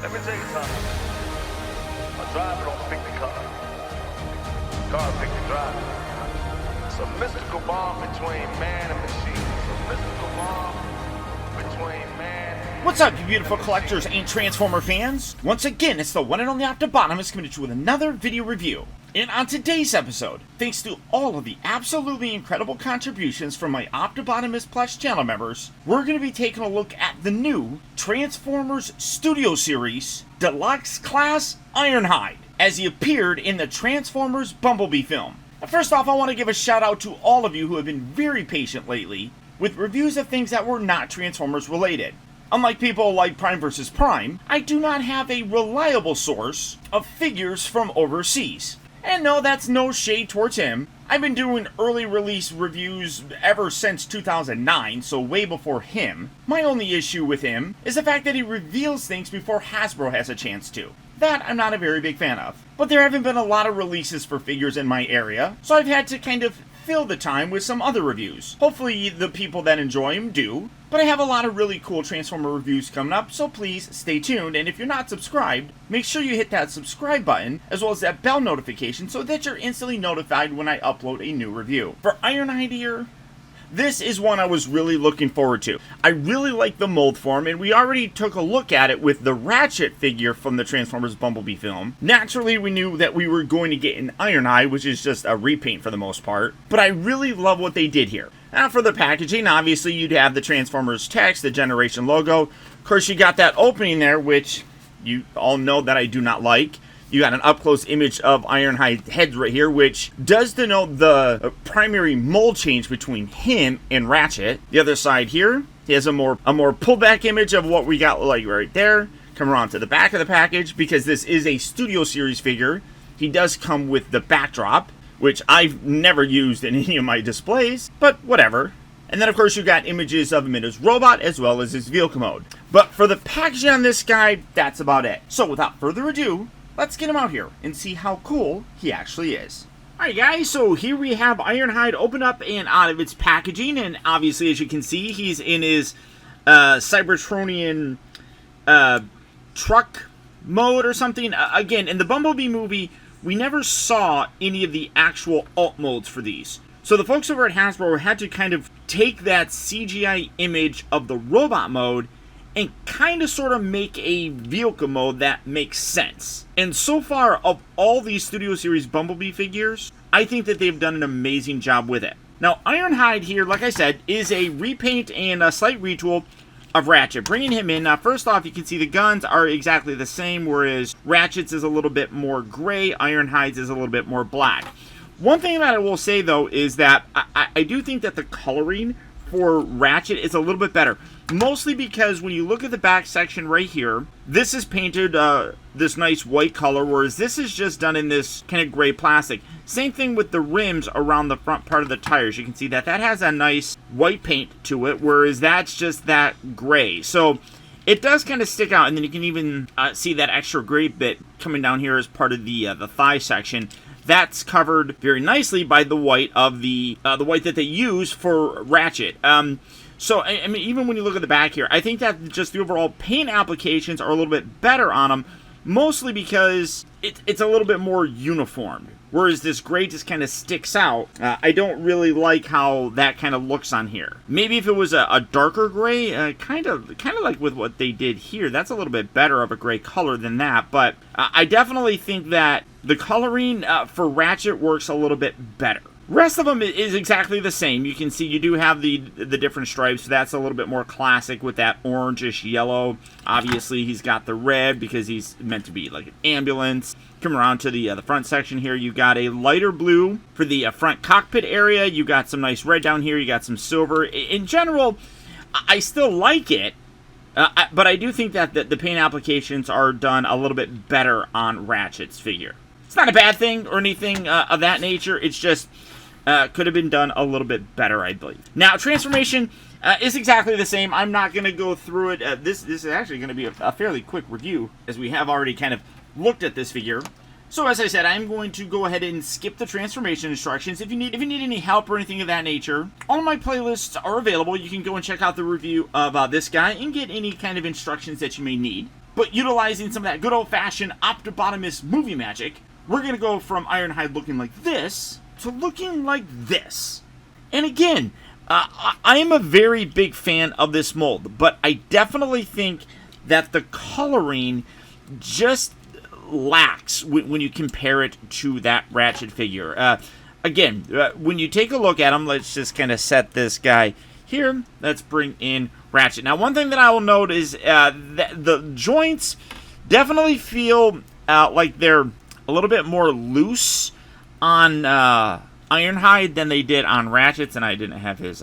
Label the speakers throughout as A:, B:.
A: Let me tell you something. A driver don't pick the car. The car pick the driver. It's a mystical bond between man and machine. It's a mystical bond between man.
B: What's up, you beautiful collectors and Transformer fans? Once again, it's the one and only Optibotimus coming to you with another video review. And on today's episode, thanks to all of the absolutely incredible contributions from my Optibotimus Plush channel members, we're going to be taking a look at the new Transformers Studio Series Deluxe Class Ironhide, as he appeared in the Transformers Bumblebee film. Now, first off, I want to give a shout out to all of you who have been very patient lately with reviews of things that were not Transformers related. Unlike people like Prime vs. Prime, I do not have a reliable source of figures from overseas. And no, that's no shade towards him. I've been doing early release reviews ever since 2009, so way before him. My only issue with him is the fact that he reveals things before Hasbro has a chance to. That I'm not a very big fan of. But there haven't been a lot of releases for figures in my area, so I've had to kind of fill the time with some other reviews. Hopefully the people that enjoy them do. But I have a lot of really cool Transformer reviews coming up, so please stay tuned. And if you're not subscribed, make sure you hit that subscribe button, as well as that bell notification, so that you're instantly notified when I upload a new review. For Ironhide here, this is one I was really looking forward to. I really like the mold form, and we already took a look at it with the Ratchet figure from the Transformers Bumblebee film. Naturally, we knew that we were going to get an Ironhide, which is just a repaint for the most part, but I really love what they did here. Now, for the packaging, obviously, you'd have the Transformers text, the Generation logo. Of course, you got that opening there, which you all know that I do not like. You got an up-close image of Ironhide head right here, which does denote the primary mold change between him and Ratchet. The other side here, he has a more pulled-back image of what we got like right there. Come around to the back of the package, because this is a Studio Series figure. He does come with the backdrop, which I've never used in any of my displays, but whatever. And then, of course, you got images of him in his robot as well as his vehicle mode. But for the packaging on this guy, that's about it. So without further ado, let's get him out here and see how cool he actually is. Alright guys, so here we have Ironhide opened up and out of its packaging, and obviously, as you can see, he's in his Cybertronian truck mode or something. Again, in the Bumblebee movie, we never saw any of the actual alt modes for these. So the folks over at Hasbro had to kind of take that CGI image of the robot mode and kind of sort of make a vehicle mode that makes sense. And so far, of all these Studio Series Bumblebee figures, I think that they've done an amazing job with it. Now, Ironhide here, like I said, is a repaint and a slight retool of Ratchet, bringing him in. Now, first off, you can see the guns are exactly the same, whereas Ratchet's is a little bit more gray, Ironhide's is a little bit more black. One thing that I will say, though, is that I do think that the coloring for Ratchet is a little bit better. Mostly because when you look at the back section right here, this is painted this nice white color, whereas this is just done in this kind of gray plastic. Same thing with the rims around the front part of the tires. You can see that has a nice white paint to it, whereas that's just that gray. So it does kind of stick out, and then you can even see that extra gray bit coming down here as part of the thigh section. That's covered very nicely by the white of the white that they use for Ratchet. So, I mean, even when you look at the back here, I think that just the overall paint applications are a little bit better on them, mostly because it's a little bit more uniform. Whereas this gray just kind of sticks out. I don't really like how that kind of looks on here. Maybe if it was a darker gray, kind of like with what they did here, that's a little bit better of a gray color than that. But I definitely think that the coloring for Ratchet works a little bit better. Rest of them is exactly the same. You can see you do have the different stripes. That's a little bit more classic with that orangish yellow. Obviously, he's got the red because he's meant to be like an ambulance. Come around to the front section here. You got a lighter blue for the front cockpit area. You got some nice red down here. You got some silver. In general, I still like it. But I do think that the paint applications are done a little bit better on Ratchet's figure. It's not a bad thing or anything of that nature. It's just could have been done a little bit better, I believe. Now, transformation is exactly the same. I'm not going to go through it. This is actually going to be a fairly quick review, as we have already kind of looked at this figure. So as I said, I'm going to go ahead and skip the transformation instructions. If you need any help or anything of that nature, all of my playlists are available. You can go and check out the review of this guy and get any kind of instructions that you may need. But utilizing some of that good old-fashioned Optibotimus movie magic, we're going to go from Ironhide looking like this to looking like this. And again, I am a very big fan of this mold, but I definitely think that the coloring just lacks when you compare it to that Ratchet figure. Again, when you take a look at him, let's just kind of set this guy here. Let's bring in Ratchet. Now, one thing that I will note is that the joints definitely feel like they're a little bit more loose on Ironhide than they did on Ratchet's, and I didn't have his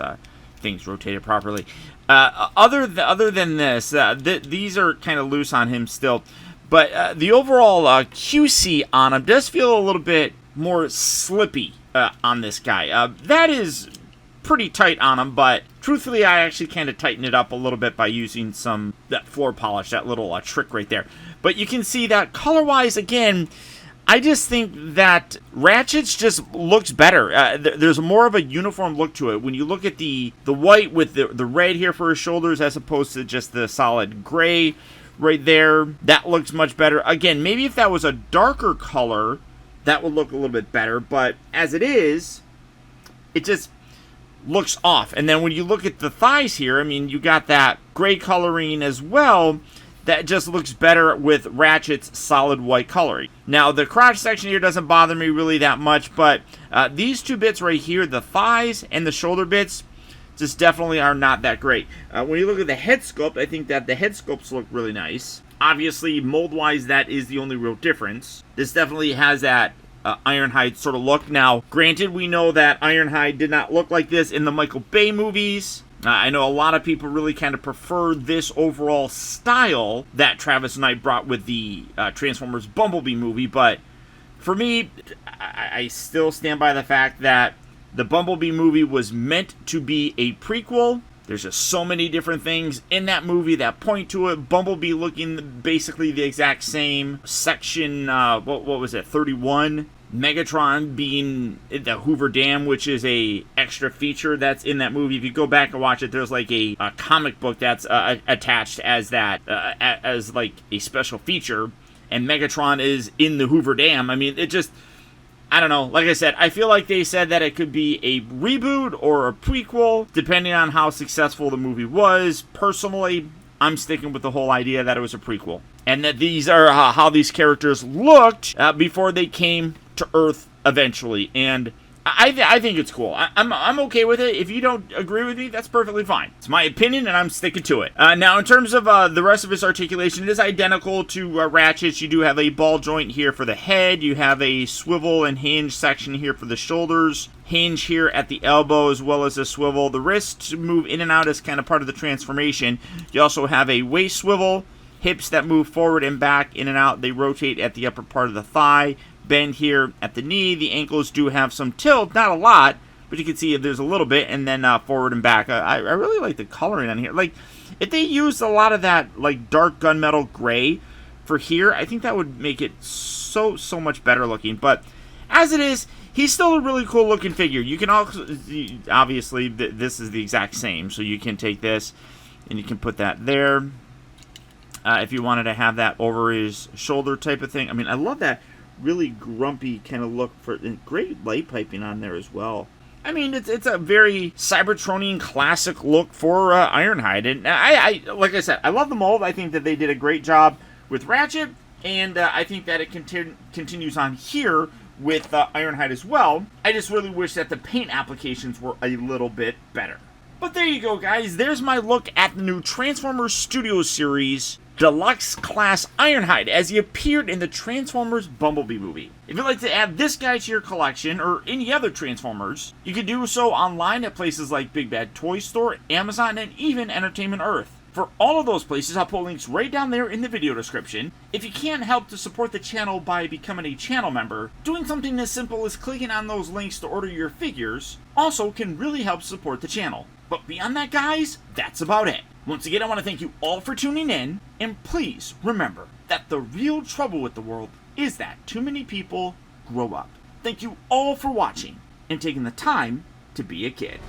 B: things rotated properly. Other than this, these are kind of loose on him still. But the overall QC on him does feel a little bit more slippy on this guy. That is pretty tight on him, but truthfully, I actually kind of tightened it up a little bit by using that floor polish, that little trick right there. But you can see that color-wise, again, I just think that Ratchet's just looks better. There's more of a uniform look to it. When you look at the white with the red here for his shoulders as opposed to just the solid gray right there, that looks much better. Again, maybe if that was a darker color, that would look a little bit better. But as it is, it just looks off. And then when you look at the thighs here, I mean, you got that gray coloring as well. That just looks better with Ratchet's solid white coloring. Now, the crotch section here doesn't bother me really that much, but these two bits right here, the thighs and the shoulder bits, just definitely are not that great. When you look at the head sculpt, I think that the head sculpts look really nice. Obviously, mold-wise, that is the only real difference. This definitely has that Ironhide sort of look. Now, granted, we know that Ironhide did not look like this in the Michael Bay movies. I know a lot of people really kind of prefer this overall style that Travis Knight brought with the Transformers Bumblebee movie, but for me, I still stand by the fact that the Bumblebee movie was meant to be a prequel. There's just so many different things in that movie that point to it. Bumblebee looking basically the exact same. Section, what was it, 31? Megatron being at the Hoover Dam, which is a extra feature that's in that movie. If you go back and watch it, there's like a comic book that's attached as that, as like a special feature. And Megatron is in the Hoover Dam. I mean, it just, I don't know. Like I said, I feel like they said that it could be a reboot or a prequel, depending on how successful the movie was. Personally, I'm sticking with the whole idea that it was a prequel. And that these are how these characters looked before they came to Earth eventually. And I think it's cool. I'm okay with it. If you don't agree with me, that's perfectly fine. It's my opinion, and I'm sticking to it. Now, in terms of the rest of his articulation, it is identical to Ratchet's. You do have a ball joint here for the head. You have a swivel and hinge section here for the shoulders. Hinge here at the elbow, as well as a swivel. The wrists move in and out as kind of part of the transformation. You also have a waist swivel. Hips that move forward and back, in and out. They rotate at the upper part of the thigh. Bend here at the knee. The ankles do have some tilt, not a lot, but you can see there's a little bit, and then forward and back. I really like the coloring on here. Like, if they used a lot of that like dark gunmetal gray for here, I think that would make it so much better looking. But as it is, he's still a really cool looking figure. You can also, obviously, this is the exact same, so you can take this and you can put that there. If you wanted to have that over his shoulder type of thing. I mean, I love that really grumpy kind of look for great light piping on there as well. I mean, it's a very Cybertronian classic look for Ironhide, and I like I said, I love the mold. I think that they did a great job with Ratchet, and I think that it continues on here with Ironhide as well. I just really wish that the paint applications were a little bit better. But there you go, guys. There's my look at the new Transformers Studio Series Deluxe Class Ironhide as he appeared in the Transformers Bumblebee movie. If you'd like to add this guy to your collection or any other Transformers, you can do so online at places like Big Bad Toy Store, Amazon, and even Entertainment Earth. For all of those places, I'll put links right down there in the video description. If you can't help to support the channel by becoming a channel member, doing something as simple as clicking on those links to order your figures also can really help support the channel. But beyond that, guys, that's about it. Once again, I want to thank you all for tuning in, and please remember that the real trouble with the world is that too many people grow up. Thank you all for watching and taking the time to be a kid.